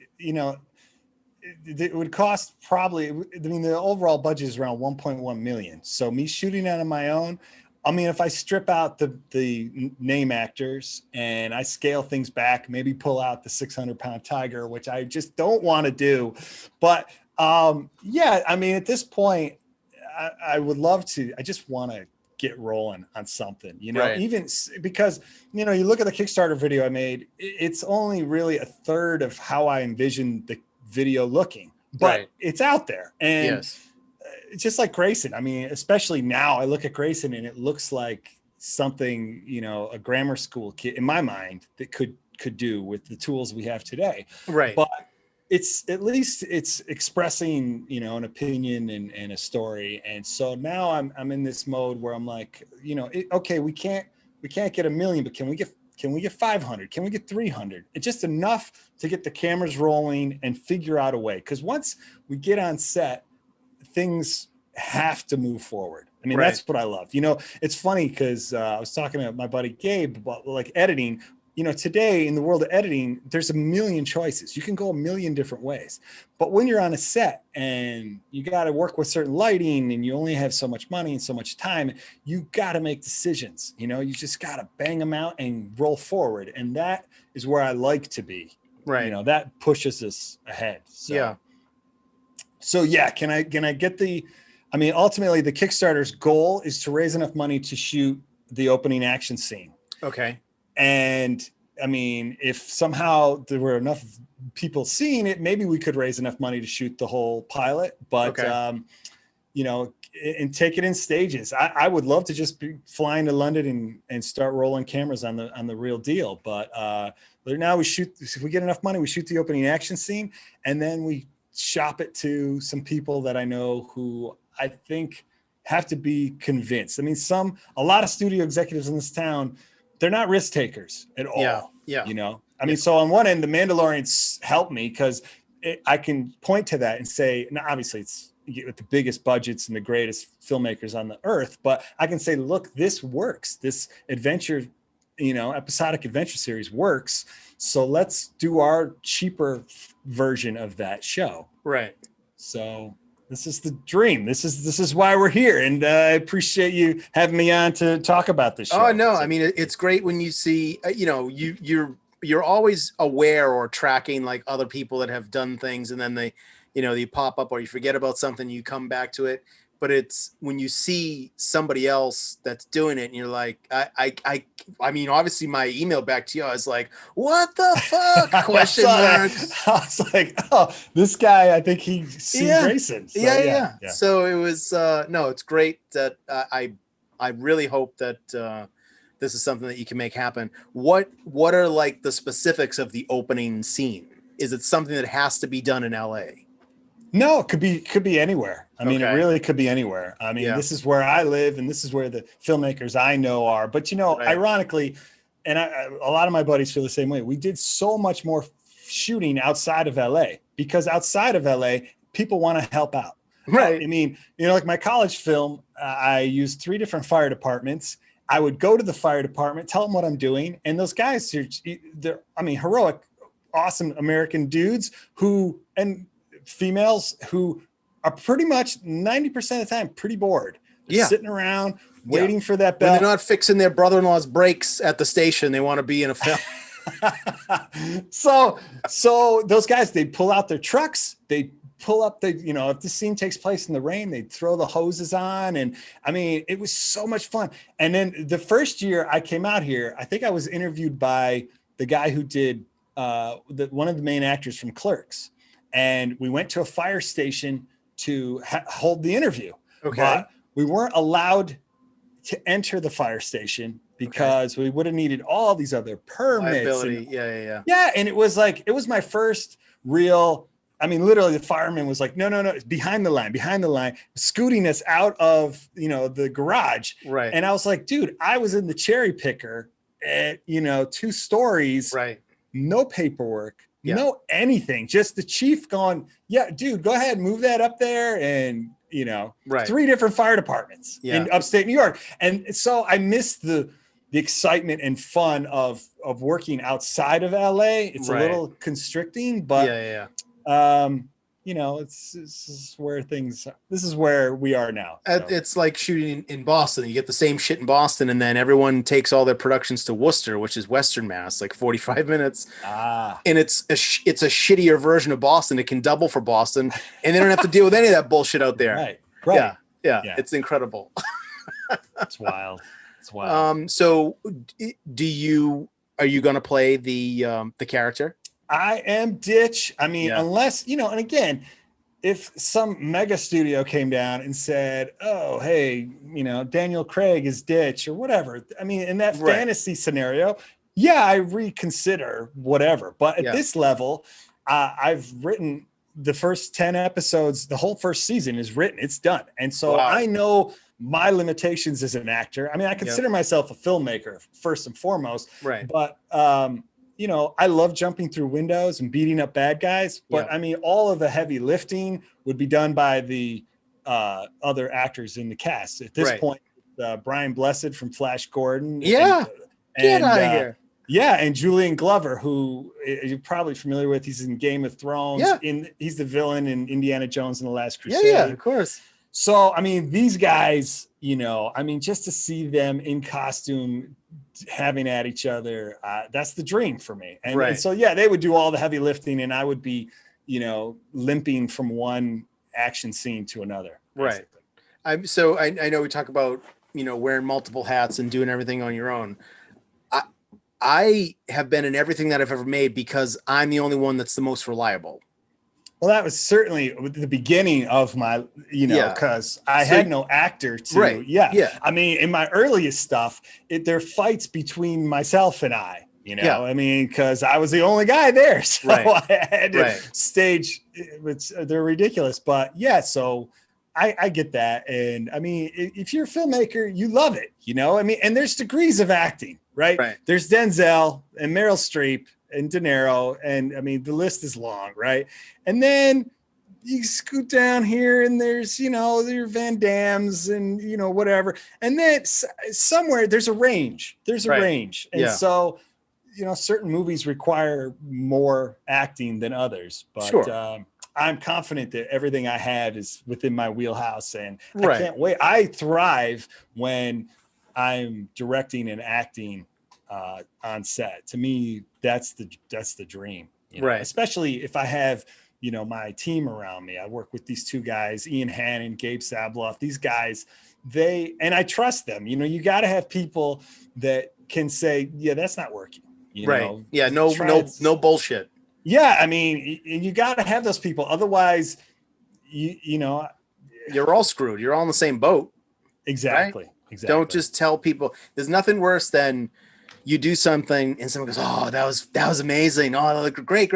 it would cost probably, the overall budget is around 1.1 million. So me shooting it on my own, I mean, if I strip out the name actors and I scale things back, maybe pull out the 600-pound tiger, which I just don't want to do. But yeah, I mean, at this point, I would love to. I just want to get rolling on something, even because, you look at the Kickstarter video I made, it's only really a third of how I envisioned the video looking, but it's out there. And it's just like Grayson. I mean, especially now I look at Grayson and it looks like something, a grammar school kid in my mind that could do with the tools we have today. Right. But it's at least it's expressing, an opinion and a story. And so now I'm in this mode where I'm like, okay, we can't get 1 million, but can we get 500? Can we get 300? It's just enough to get the cameras rolling and figure out a way. Because once we get on set, things have to move forward. I mean, that's what I love. It's funny because I was talking to my buddy Gabe about like editing. Today in the world of editing, there's a million choices. You can go a million different ways. But when you're on a set and you got to work with certain lighting and you only have so much money and so much time, you got to make decisions. You just got to bang them out and roll forward. And that is where I like to be. Right. That pushes us ahead. So, yeah. So yeah, can I get ultimately the Kickstarter's goal is to raise enough money to shoot the opening action scene. Okay. And I mean, if somehow there were enough people seeing it, maybe we could raise enough money to shoot the whole pilot, but, and take it in stages. I would love to just be flying to London and start rolling cameras on the real deal. But now if we get enough money, we shoot the opening action scene and then we shop it to some people that I know who I think have to be convinced. I mean, a lot of studio executives in this town, they're not risk takers at all. Yeah. I mean, so on one end, the Mandalorians help me because I can point to that and say, now obviously it's with the biggest budgets and the greatest filmmakers on the earth, but I can say, look, this works. This adventure, episodic adventure series works. So let's do our cheaper version of that show. Right. So This is the dream. This is why we're here. And I appreciate you having me on to talk about this show. Oh, no. I mean, it's great when you see, you're always aware or tracking like other people that have done things, and then they pop up, or you forget about something, you come back to it. But it's when you see somebody else that's doing it and you're like, I mean, obviously my email back to you, I was like, what the fuck? Question marks. I was like, oh, this guy, I think he's seen Grayson. So, yeah. So it was, no, it's great that I really hope that this is something that you can make happen. What are like the specifics of the opening scene? Is it something that has to be done in LA? No, it could be anywhere. I mean, it really could be anywhere. I mean, this is where I live, and this is where the filmmakers I know are. But ironically, and a lot of my buddies feel the same way. We did so much more shooting outside of LA, because outside of LA, people want to help out. Right. I mean, like my college film, I used 3 different fire departments. I would go to the fire department, tell them what I'm doing, and those guys, they're heroic, awesome American dudes and females who are pretty much 90% of the time pretty bored. Sitting around waiting for that bell. When they're not fixing their brother-in-law's brakes at the station, they want to be in a film. So those guys, they pull out their trucks, they pull up if the scene takes place in the rain, they'd throw the hoses on. And I mean, it was so much fun. And then the first year I came out here, I think I was interviewed by the guy who did one of the main actors from Clerks. And we went to a fire station to hold the interview. Okay. But we weren't allowed to enter the fire station because we would have needed all these other permits. Yeah. And it was my first real, I mean, literally the fireman was like, no, it's behind the line, scooting us out of, the garage. Right. And I was like, dude, I was in the cherry picker at, 2 stories. Right. No paperwork. No anything, just the chief going, yeah, dude, go ahead, move that up there. And, 3 different fire departments in upstate New York. And so I missed the excitement and fun of working outside of LA. It's a little constricting, but this is where we are now. So. It's like shooting in Boston. You get the same shit in Boston, and then everyone takes all their productions to Worcester, which is Western Mass, like 45 minutes. And it's a shittier version of Boston. It can double for Boston, and they don't have to deal with any of that bullshit out there. Right. Yeah. It's incredible. It's wild. So are you going to play the character? I am Ditch. I mean, unless, and again, if some mega studio came down and said, oh, hey, Daniel Craig is Ditch or whatever. I mean, in that fantasy scenario, I reconsider whatever. But at this level, I've written the first 10 episodes. The whole first season is written. It's done. And so I know my limitations as an actor. I mean, I consider myself a filmmaker first and foremost. Right. But, I love jumping through windows and beating up bad guys, but I mean, all of the heavy lifting would be done by the other actors in the cast. At this point, Brian Blessed from Flash Gordon. Get out of here. Yeah, and Julian Glover, who you're probably familiar with. He's in Game of Thrones. He's the villain in Indiana Jones and the Last Crusade. Yeah, of course. So, I mean, these guys, just to see them in costume, having at each other, that's the dream for me. And so, they would do all the heavy lifting, and I would be, limping from one action scene to another. Basically. Right. I know we talk about, wearing multiple hats and doing everything on your own. I have been in everything that I've ever made because I'm the only one that's the most reliable. Well, that was certainly the beginning of my, because I had no actor to, I mean, in my earliest stuff, there are fights between myself and I mean, because I was the only guy there. So I had to stage, they're ridiculous. But so I get that. And I mean, if you're a filmmaker, you love it, I mean, and there's degrees of acting, right? There's Denzel and Meryl Streep and De Niro, and I mean, the list is long, right? And then you scoot down here and there's, your Van Dammes and, whatever. And then somewhere there's a range. And so, certain movies require more acting than others. But I'm confident that everything I have is within my wheelhouse, and I can't wait. I thrive when I'm directing and acting on set. To me, that's the dream, especially if I have, my team around me. I work with these two guys, Ian Hannon, Gabe Sabloff, these guys, and I trust them. You got to have people that can say, yeah, that's not working. Yeah. No bullshit. Yeah. I mean, you got to have those people. Otherwise, you're all screwed. You're all in the same boat. Exactly. Right? Exactly. Don't just tell people. There's nothing worse than you do something and someone goes, "Oh, that was amazing. Oh, great.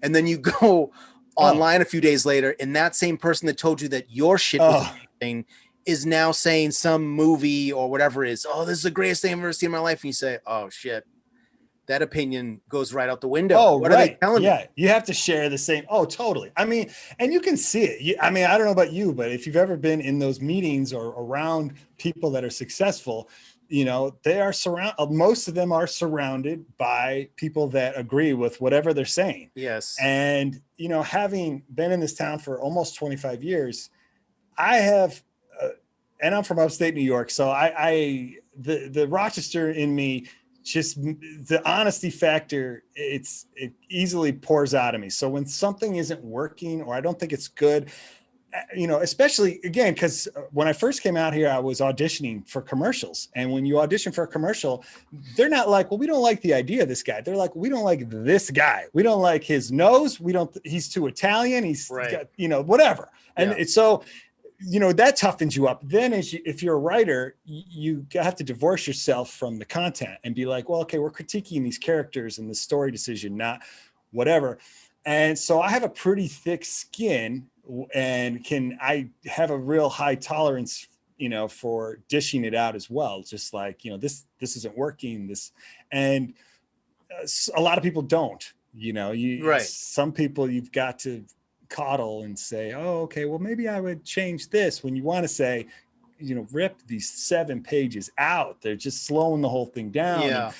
And then you go online a few days later, and that same person that told you that your shit was amazing is now saying some movie or whatever it is, "Oh, this is the greatest thing I've ever seen in my life." And you say, "Oh shit." That opinion goes right out the window. Oh, what are they telling you? You have to share the same. Oh, totally. I mean, and you can see it. I don't know about you, but if you've ever been in those meetings or around people that are successful, they are most of them are surrounded by people that agree with whatever they're saying. Yes. And, having been in this town for almost 25 years, I have, and I'm from upstate New York. So the Rochester in me, just the honesty factor, it easily pours out of me. So when something isn't working or I don't think it's good, especially again, because when I first came out here, I was auditioning for commercials. And when you audition for a commercial, they're not like, well, we don't like the idea of this guy. They're like, we don't like this guy. We don't like his nose. He's too Italian. He's got, whatever. And so, that toughens you up. Then if you're a writer, you have to divorce yourself from the content and be like, well, okay, we're critiquing these characters and the story decision, not whatever. And so I have a pretty thick skin and I have a real high tolerance, for dishing it out as well. Just like, this isn't working, and a lot of people don't, some people you've got to coddle and say, oh, okay, well, maybe I would change this, when you want to say, rip these 7 pages out. They're just slowing the whole thing down. Yeah.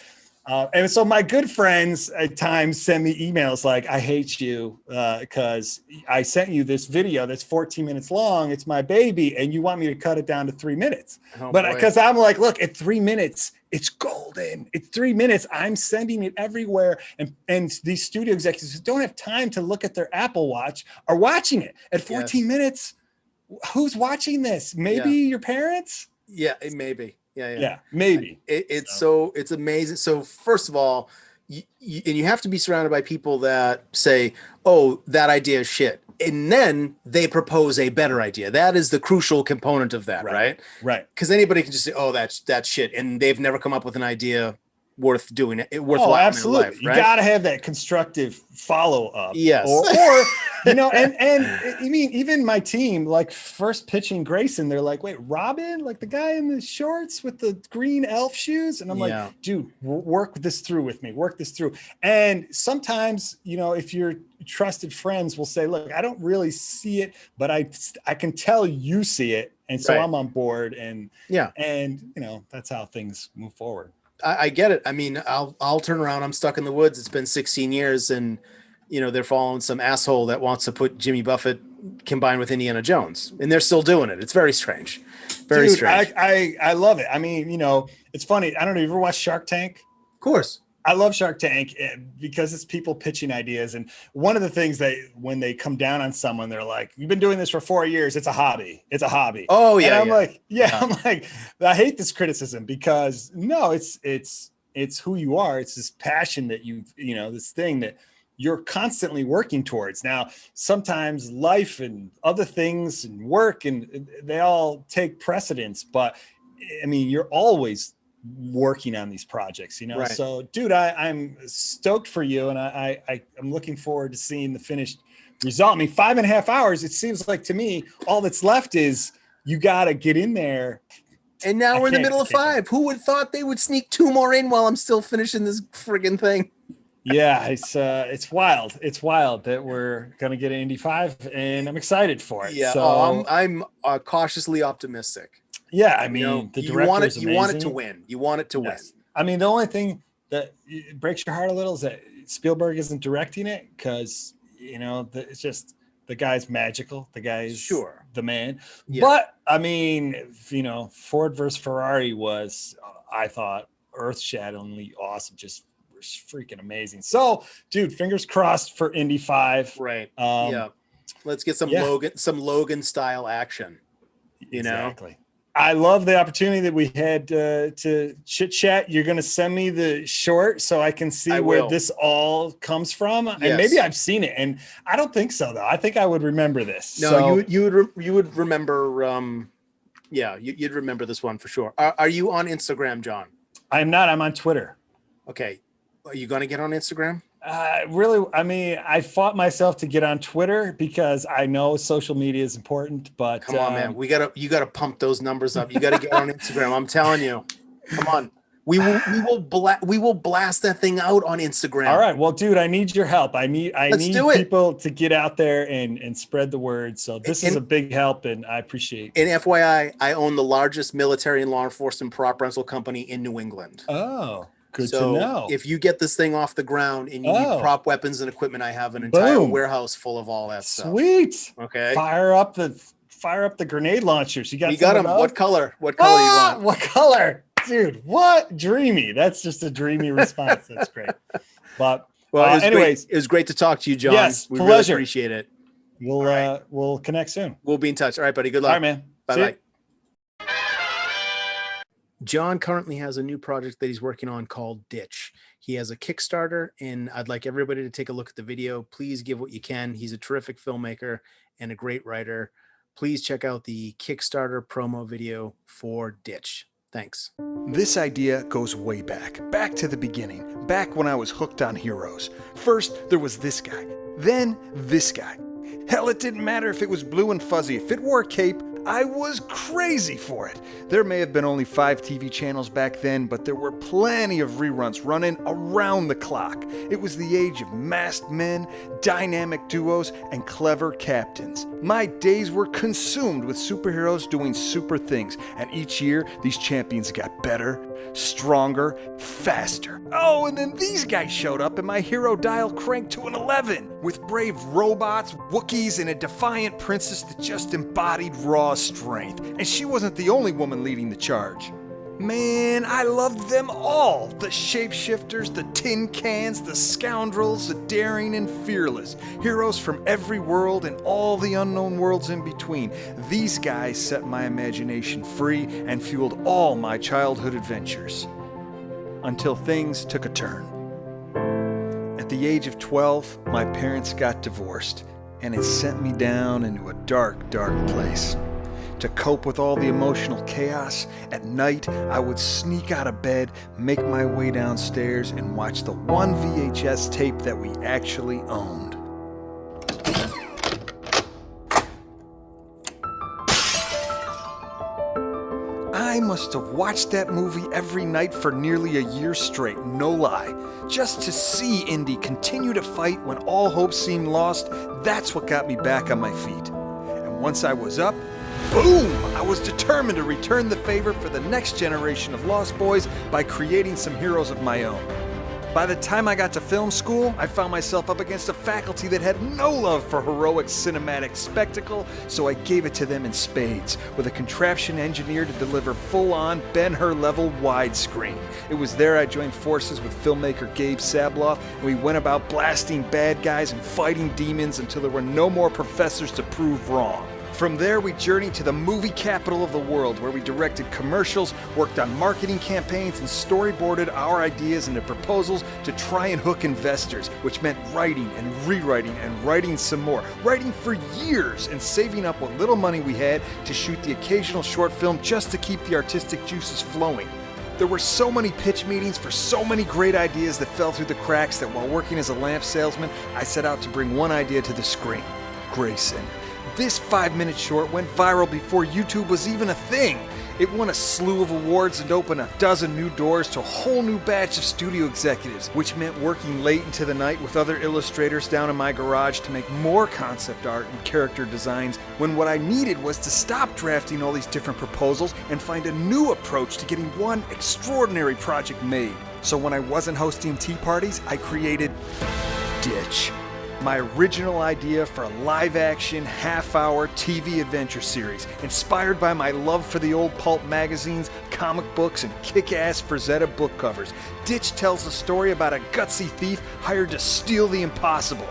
And so my good friends at times send me emails like, I hate you because I sent you this video that's 14 minutes long. It's my baby. And you want me to cut it down to 3 minutes. But because I'm like, look, at 3 minutes, it's golden. It's 3 minutes. I'm sending it everywhere. And these studio executives who don't have time to look at their Apple Watch are watching it at 14 minutes. Who's watching this? Maybe your parents? Yeah, maybe. Yeah, maybe. It's amazing. So first of all, you have to be surrounded by people that say, oh, that idea is shit. And then they propose a better idea. That is the crucial component of that, right? Right. Because anybody can just say, oh, that's shit. And they've never come up with an idea worth doing it. Worthwhile. Oh, absolutely. In life, right? You got to have that constructive follow-up. Yes. Or and I mean, even my team, like first pitching Grayson, they're like, wait, Robin, like the guy in the shorts with the green elf shoes. And I'm like, dude, work this through with me, work this through. And sometimes, if your trusted friends will say, look, I don't really see it, but I can tell you see it. And so I'm on board and that's how things move forward. I get it. I mean, I'll turn around. I'm stuck in the woods. It's been 16 years and, they're following some asshole that wants to put Jimmy Buffett combined with Indiana Jones, and they're still doing it. It's very strange. Very strange. I love it. I mean, it's funny. I don't know. You ever watch Shark Tank? Of course. I love Shark Tank because it's people pitching ideas. And one of the things that when they come down on someone, they're like, you've been doing this for 4 years. It's a hobby. It's a hobby. Oh yeah. And I'm like, I hate this criticism because no, it's who you are. It's this passion that this thing that you're constantly working towards. Now, sometimes life and other things and work and they all take precedence, but I mean, you're always working on these projects, Right. So dude, I'm stoked for you. And I'm looking forward to seeing the finished result. I mean, 5.5 hours, it seems like to me, all that's left is you got to get in there. And now we're in the middle of 5. Who would have thought they would sneak 2 more in while I'm still finishing this friggin' thing? Yeah, it's wild. It's wild that we're going to get an Indy 5 and I'm excited for it. Yeah. So I'm cautiously optimistic. Yeah, I mean, the director is amazing. You want it to win. You want it to win. I mean, the only thing that breaks your heart a little is that Spielberg isn't directing it because, it's just the guy's magical. The guy's sure the man. Yeah. But I mean, Ford versus Ferrari was, I thought, earth-shatteringly awesome. Just freaking amazing. So, dude, fingers crossed for Indy 5. Right. Yeah. Let's get some Logan style action. Exactly. I love the opportunity that we had to chit chat. You're going to send me the short so I can see where this all comes from. Yes. And maybe I've seen it, and I don't think so though. I think I would remember this. No, so, you would remember. You'd remember this one for sure. Are you on Instagram, John? I'm not. I'm on Twitter. Okay. Are you going to get on Instagram? Really, I mean, I fought myself to get on Twitter because I know social media is important, but come on, man, you gotta pump those numbers up. You gotta get on Instagram. I'm telling you, come on. We will blast that thing out on Instagram. All right. Well, dude, I need your help. I need people to get out there and spread the word. So this is a big help, and I appreciate it. And FYI, I own the largest military and law enforcement prop rental company in New England. Oh. Good to know. If you get this thing off the ground and you need prop weapons and equipment, I have an entire warehouse full of all that stuff. Sweet. Okay. Fire up the grenade launchers. You got them. What color? What color you want? What color? Dude, what dreamy. That's just a dreamy response. That's great. But anyways, it was great to talk to you, John. Yes, we pleasure. Really appreciate it. We'll connect soon. We'll be in touch. All right, buddy. Good luck. All right, man. Bye-bye. John currently has a new project that he's working on called Ditch. He has a Kickstarter, and I'd like everybody to take a look at the video. Please give what you can. He's a terrific filmmaker and a great writer. Please check out the Kickstarter promo video for Ditch. Thanks. This idea goes way back to the beginning, back when I was hooked on heroes. First, there was this guy, then this guy. Hell, it didn't matter if it was blue and fuzzy. If it wore a cape, I was crazy for it. There may have been only 5 TV channels back then, but there were plenty of reruns running around the clock. It was the age of masked men, dynamic duos, and clever captains. My days were consumed with superheroes doing super things, and each year these champions got better, stronger, faster. Oh, and then these guys showed up and my hero dial cranked to an 11, with brave robots, Wookiees, and a defiant princess that just embodied raw strength. And she wasn't the only woman leading the charge. Man, I loved them all. The shapeshifters, the tin cans, the scoundrels, the daring and fearless. Heroes from every world and all the unknown worlds in between. These guys set my imagination free and fueled all my childhood adventures. Until things took a turn. At the age of 12, my parents got divorced, and it sent me down into a dark, dark place. To cope with all the emotional chaos, at night I would sneak out of bed, make my way downstairs, and watch the one VHS tape that we actually owned. I must have watched that movie every night for nearly a year straight, no lie. Just to see Indy continue to fight when all hope seemed lost, that's what got me back on my feet. And once I was up, boom! I was determined to return the favor for the next generation of Lost Boys by creating some heroes of my own. By the time I got to film school, I found myself up against a faculty that had no love for heroic cinematic spectacle, so I gave it to them in spades, with a contraption engineered to deliver full-on Ben-Hur level widescreen. It was there I joined forces with filmmaker Gabe Sabloff, and we went about blasting bad guys and fighting demons until there were no more professors to prove wrong. From there, we journeyed to the movie capital of the world, where we directed commercials, worked on marketing campaigns, and storyboarded our ideas into proposals to try and hook investors, which meant writing and rewriting and writing some more. Writing for years and saving up what little money we had to shoot the occasional short film just to keep the artistic juices flowing. There were so many pitch meetings for so many great ideas that fell through the cracks that while working as a lamp salesman, I set out to bring one idea to the screen: Grayson. This 5-minute short went viral before YouTube was even a thing. It won a slew of awards and opened a dozen new doors to a whole new batch of studio executives, which meant working late into the night with other illustrators down in my garage to make more concept art and character designs, when what I needed was to stop drafting all these different proposals and find a new approach to getting one extraordinary project made. So when I wasn't hosting tea parties, I created Ditch. my original idea for a live-action, half-hour TV adventure series, inspired by my love for the old pulp magazines, comic books, and kick-ass Frazetta book covers. Ditch tells the story about a gutsy thief hired to steal the impossible.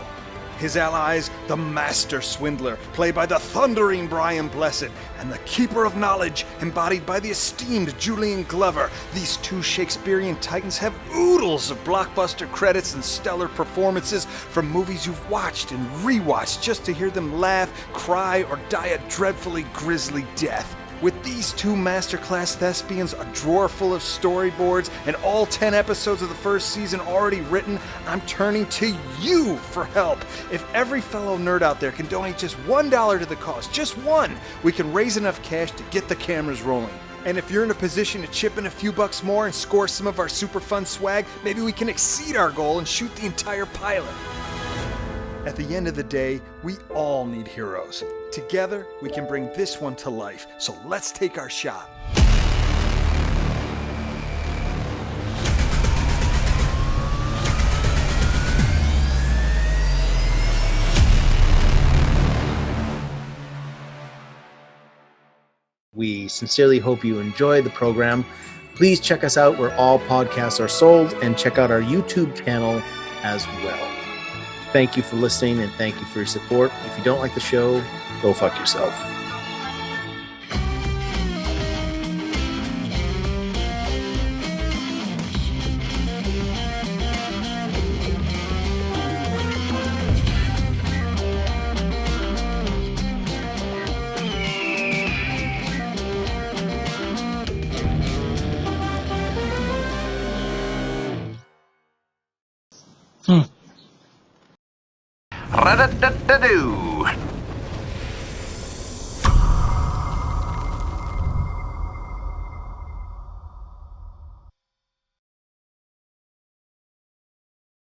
His allies, the Master Swindler, played by the thundering Brian Blessed, and the Keeper of Knowledge, embodied by the esteemed Julian Glover. These two Shakespearean titans have oodles of blockbuster credits and stellar performances from movies you've watched and rewatched just to hear them laugh, cry, or die a dreadfully grisly death. With these two masterclass thespians, a drawer full of storyboards, and all 10 episodes of the first season already written, I'm turning to you for help. If every fellow nerd out there can donate just $1 to the cause, just one, we can raise enough cash to get the cameras rolling. And if you're in a position to chip in a few bucks more and score some of our super fun swag, maybe we can exceed our goal and shoot the entire pilot. At the end of the day, we all need heroes. Together, we can bring this one to life. So let's take our shot. We sincerely hope you enjoy the program. Please check us out where all podcasts are sold, and check out our YouTube channel as well. Thank you for listening, and thank you for your support. If you don't like the show, go fuck yourself. Ra-da-da-da-doo.